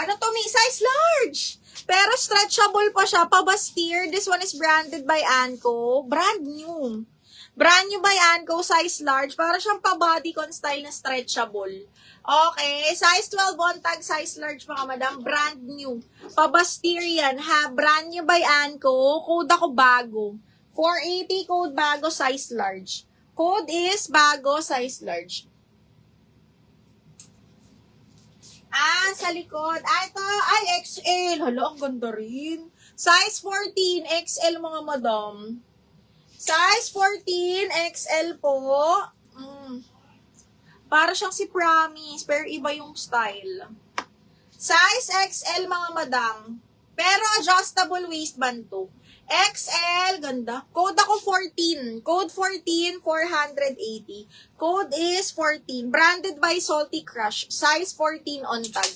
Ano to, may size large. Pero stretchable pa siya. Pabastir. This one is branded by Anko. Brand new. Brand new by Anko, size large. Para siyang pa-bodycon style na stretchable. Okay. Size 12 on tag, size large mga madam. Brand new. Pabastir yan ha. Brand new by Anko. Code ako bago. 480 code bago, size large. Code is bago, size large. Sa likod. Ito, ay, XL. Hala, ang ganda rin. Size 14, XL mga madam. Size 14, XL po. Para siyang si Promise, pero iba yung style. Size XL mga madam. Pero adjustable waistband to. XL, ganda. Code ako 14. Code 14, 480. Code is 14. Branded by Salty Crush. Size 14 on tag.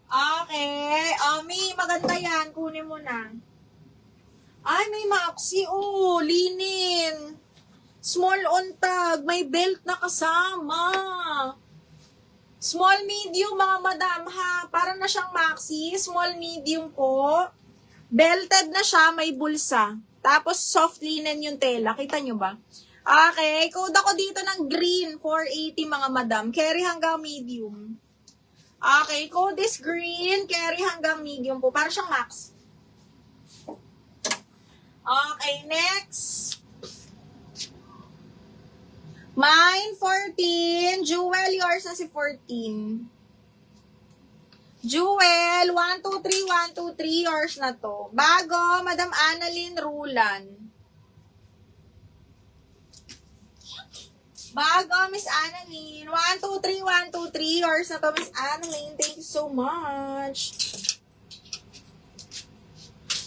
Okay. May maganda yan. Kunin mo na. Ay, may maxi. Oh, linin. Small on tag. May belt na kasama. Small medium mga madam ha. Para na siyang maxi. Small medium po. Belted na siya. May bulsa. Tapos soft linen yung tela. Kita nyo ba? Okay. Code ako dito ng green. 480 mga madam. Carry hanggang medium. Okay. Code is green. Carry hanggang medium po. Para siyang max. Okay. Next. Mine, 14. Jewel, yours na si 14. Jewel, 1, 2, 3, 1, 2, 3, yours na to. Bago, Madam Annalyn Rulan. Bago, Miss Annalyn. 1, 2, 3, 1, 2, 3, yours na to, Miss Annalyn. Thank you so much.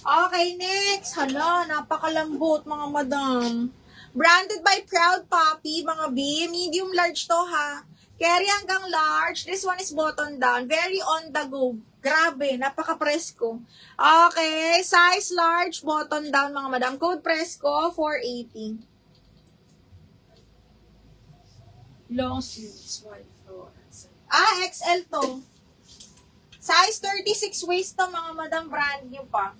Okay, next. Hala, napakalambot, mga madam. Branded by Proud Poppy, mga B. Medium large to ha. Carry hanggang large. This one is button down. Very on the go. Grabe, napaka-presko. Okay, size large, button down mga madam. Code presko, 480. Long sleeves, white florence. XL to. Size 36 waist to mga madam. Brand new pa.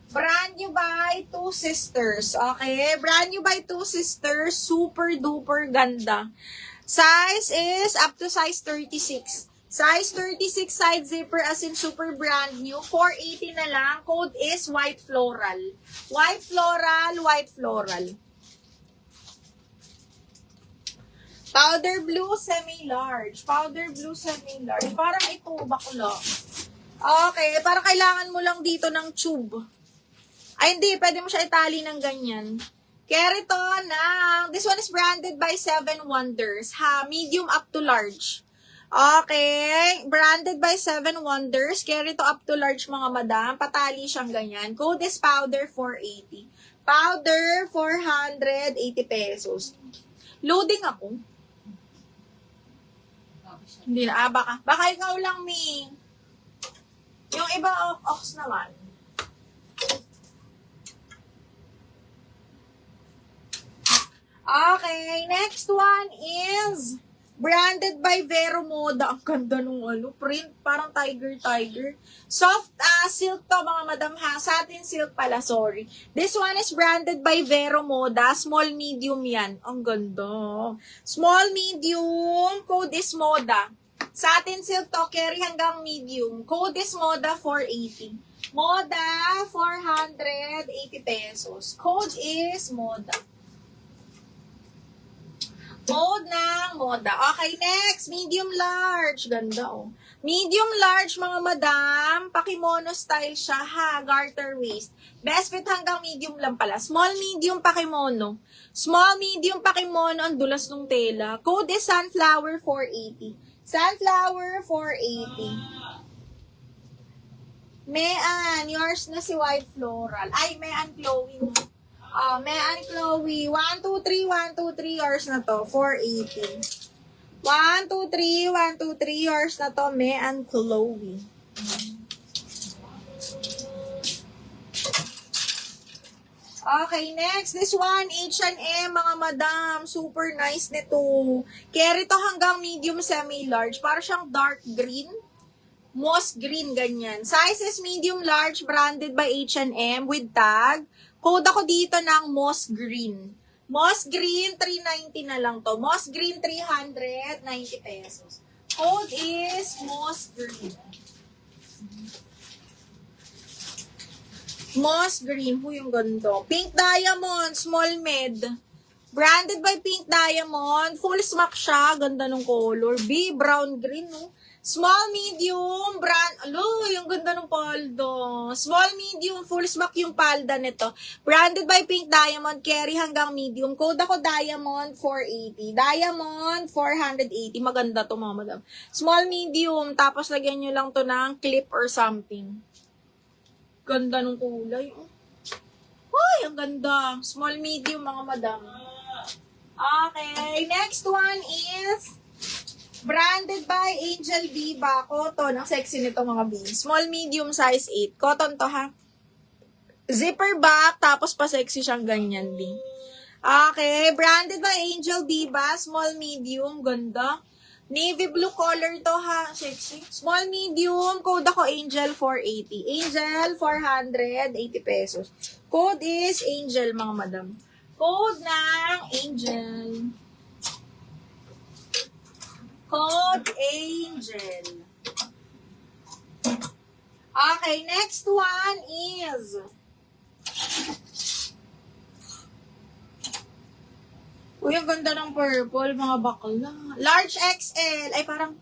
Brand new by Two Sisters. Okay? Brand new by Two Sisters. Super duper ganda. Size is up to size 36. Size 36 side zipper as in super brand new. 480 na lang. Code is white floral. White floral, white floral. Powder blue semi-large. Powder blue semi-large. Parang ito, bakla. Okay, parang kailangan mo lang dito ng tube. Ay, hindi. Pwede mo siya itali ng ganyan. Carry to ng... This one is branded by Seven Wonders. Ha? Medium up to large. Okay. Branded by Seven Wonders. Carry to up to large, mga madam. Patali siyang ganyan. Code is powder 480. Powder 480 pesos. Loading ako. Hindi na. Baka ikaw lang, Mi. Yung iba, ox naman. Okay, next one is branded by Vero Moda. Ang ganda nung print, parang tiger. Soft silk to mga madam ha. Satin silk pala, sorry. This one is branded by Vero Moda. Small medium yan. Ang ganda. Small medium, code is Moda. Satin silk to, carry hanggang medium. Code is Moda 480. Moda 480 pesos. Code is Moda. Mode ng Moda. Okay, next. Medium large. Ganda, oh. Medium large, mga madam. Pakimono style siya, ha. Garter waist. Best fit hanggang medium lang pala. Small, medium, pakimono. Small, medium, pakimono. Ang dulas ng tela. Code is Sunflower 480. Sunflower 480. Mayan. Yours na si White Floral. Ay, Mayan Chloe. Mayan Chloe. 1, 2, 3, 1, 2, 3 yours na to. 480. 1, 2, 3, 1, 2, 3 yours na to. Mayan Chloe. Okay, next. This one, H&M, mga madam. Super nice nito. Carry to hanggang medium semi-large. Para siyang dark green. Moss green, ganyan. Size is medium large, branded by H&M with tag. Code ako dito ng moss green. Moss green, 390 na lang to. Moss green, 390 pesos. Code is moss green. Moss green. Huy, yung ganda. Pink Diamond, small med. Branded by Pink Diamond. Full smack siya. Ganda ng color. B, brown green, no? Small, medium, yung ganda ng palda. Small, medium, full smack yung palda nito. Branded by Pink Diamond, carry hanggang medium. Code ako Diamond 480. Diamond 480. Maganda to, mga madam. Small, medium, tapos lagyan nyo lang to ng clip or something. Ganda ng kulay. Uy, ang ganda. Small, medium, mga madam. Okay, next one is branded by Angel Viva. Cotton. Ang sexy nito, mga beans. Small, medium, size 8. Cotton to, ha? Zipper back, tapos pa sexy siyang ganyan, din. Okay, branded by Angel Viva. Small, medium, ganda. Navy blue color to, ha? Sexy. Small, medium, code ako Angel 480. Angel 480 pesos. Code is Angel, mga madam. Code ng Angel. Code Angel. Okay, next one is uy, ang ganda ng purple, mga bakla. Large XL. Ay, parang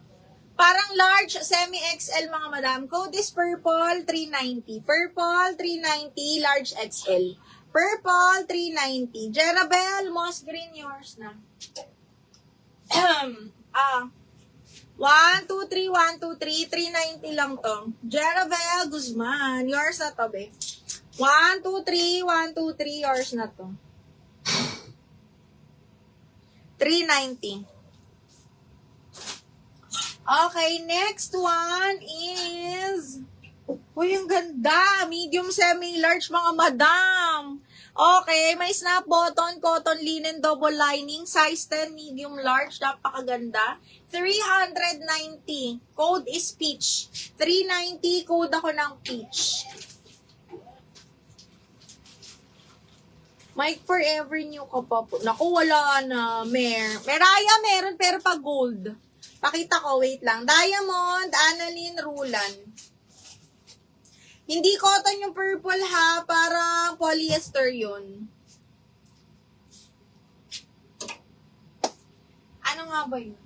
large, semi-XL, mga madam. Code is purple, 390. Purple, 390, large XL. Purple, 390. Jerabel, moss green, yours na. 1, 2, 3, 1, 2, 3, 390 lang to. Jeravel Guzman, yours na to, be. 1, 2, 3, 1, 2, 3, yours na to. 390. Okay, next one is uy, ang ganda. Medium, semi-large, mga madam. Okay, may snap button, cotton linen, double lining, size 10, medium, large, napakaganda. 390. Code is peach. 390, code ako ng peach. Mike Forever New ka pa po. Naku, wala na. Meraya meron, pero pa gold. Pakita ko, wait lang. Diamond, Annalyn, Rulan. Hindi cotton yung purple, ha. Parang polyester yun. Ano nga ba yun?